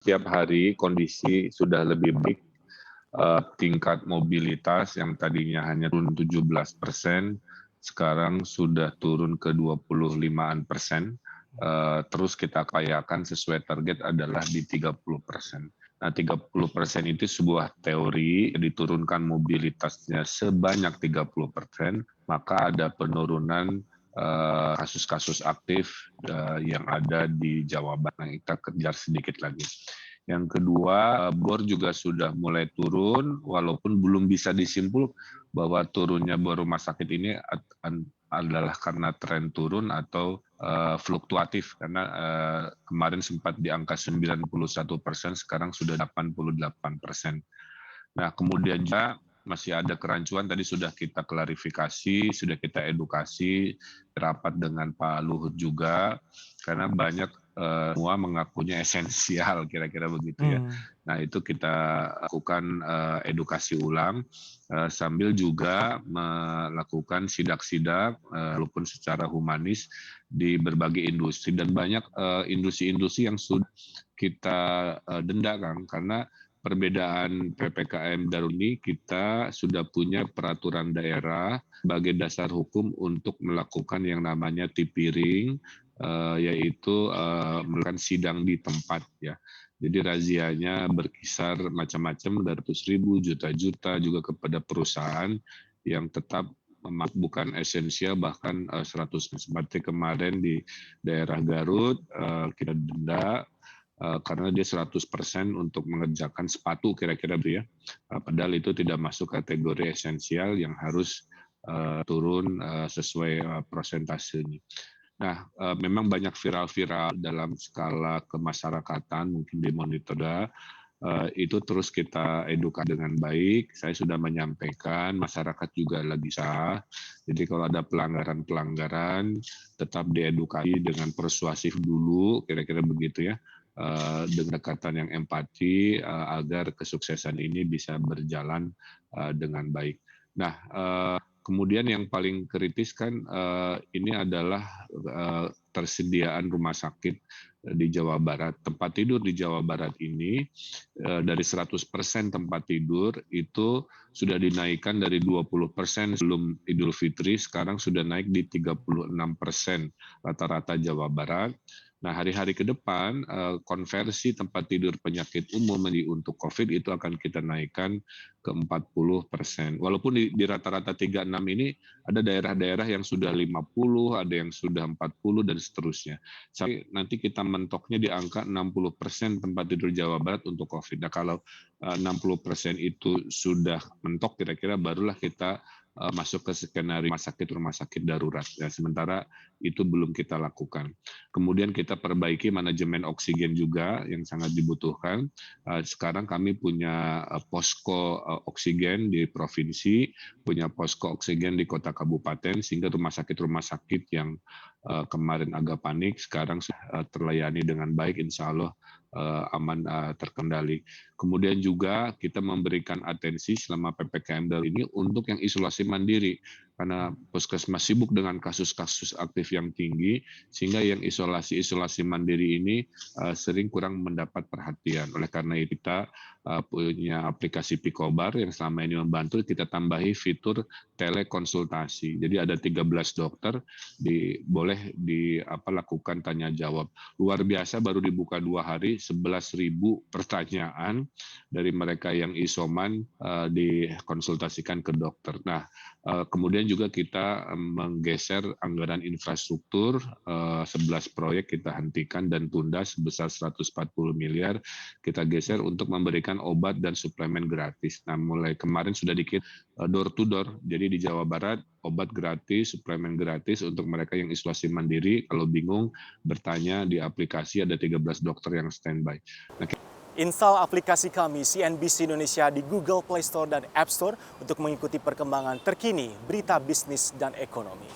Tiap hari kondisi sudah lebih baik, tingkat mobilitas yang tadinya hanya turun 17%, sekarang sudah turun ke 25-an persen, terus kita upayakan sesuai target adalah di 30%. Nah, 30% itu sebuah teori, diturunkan mobilitasnya sebanyak 30%, maka ada penurunan kasus-kasus aktif yang ada di Jawa Barat. Kita kejar sedikit lagi. Yang kedua, BOR juga sudah mulai turun, walaupun belum bisa disimpul bahwa turunnya BOR rumah sakit ini adalah karena tren turun atau fluktuatif, karena kemarin sempat di angka 91%, sekarang sudah 88%. Nah, kemudian juga masih ada kerancuan, tadi sudah kita klarifikasi, sudah kita edukasi, rapat dengan Pak Luhut juga, karena banyak semua mengakunya esensial, kira-kira begitu ya. Hmm. Nah, itu kita lakukan edukasi ulang, sambil juga melakukan sidak-sidak, walaupun secara humanis di berbagai industri, dan banyak industri-industri yang sudah kita denda, Kang, karena perbedaan PPKM darurat ini kita sudah punya peraturan daerah sebagai dasar hukum untuk melakukan yang namanya tipiring, yaitu melakukan sidang di tempat ya. Jadi razianya berkisar macam-macam dari ratus ribu, juta-juta, juga kepada perusahaan yang tetap bukan esensial, bahkan 100. Seperti kemarin di daerah Garut kita denda karena dia 100% untuk mengerjakan sepatu, kira-kira begitu ya. Padahal itu tidak masuk kategori esensial yang harus turun sesuai prosentasenya. Nah, memang banyak viral-viral dalam skala kemasyarakatan, mungkin di monitor, itu terus kita edukasi dengan baik. Saya sudah menyampaikan, masyarakat juga lagi sah. Jadi kalau ada pelanggaran-pelanggaran, tetap diedukasi dengan persuasif dulu, kira-kira begitu ya. Dengan pendekatan yang empati, agar kesuksesan ini bisa berjalan dengan baik. Nah, kemudian yang paling kritis kan ini adalah tersediaan rumah sakit di Jawa Barat. Tempat tidur di Jawa Barat ini dari 100% tempat tidur itu sudah dinaikkan dari 20% sebelum Idul Fitri, sekarang sudah naik di 36% rata-rata Jawa Barat. Nah, hari-hari ke depan konversi tempat tidur penyakit umum untuk COVID itu akan kita naikkan ke 40%. Walaupun di rata-rata 36 ini ada daerah-daerah yang sudah 50, ada yang sudah 40 dan seterusnya. Sampai nanti kita mentoknya di angka 60% tempat tidur Jawa Barat untuk COVID. Nah, kalau 60% itu sudah mentok, kira-kira barulah kita masuk ke skenario rumah sakit darurat. Ya, sementara itu belum kita lakukan. Kemudian kita perbaiki manajemen oksigen juga yang sangat dibutuhkan. Sekarang kami punya posko oksigen di provinsi, punya posko oksigen di kota kabupaten, sehingga rumah sakit yang kemarin agak panik sekarang terlayani dengan baik, insya Allah aman, terkendali. Kemudian juga kita memberikan atensi selama PPKM darurat ini untuk yang isolasi mandiri, karena puskesmas sibuk dengan kasus-kasus aktif yang tinggi, sehingga yang isolasi mandiri ini sering kurang mendapat perhatian. Oleh karena itu kita punya aplikasi Picobar yang selama ini membantu, kita tambahi fitur telekonsultasi. Jadi ada 13 dokter boleh lakukan tanya jawab. Luar biasa, baru dibuka 2 hari 11.000 pertanyaan dari mereka yang isoman dikonsultasikan ke dokter. Nah, kemudian juga kita menggeser anggaran infrastruktur, 11 proyek kita hentikan dan tunda sebesar 140 miliar, kita geser untuk memberikan obat dan suplemen gratis. Nah, mulai kemarin sudah door to door, jadi di Jawa Barat obat gratis, suplemen gratis untuk mereka yang isolasi mandiri. Kalau bingung bertanya di aplikasi, ada 13 dokter yang standby. Nah, Install aplikasi kami CNBC Indonesia di Google Play Store dan App Store untuk mengikuti perkembangan terkini berita bisnis dan ekonomi.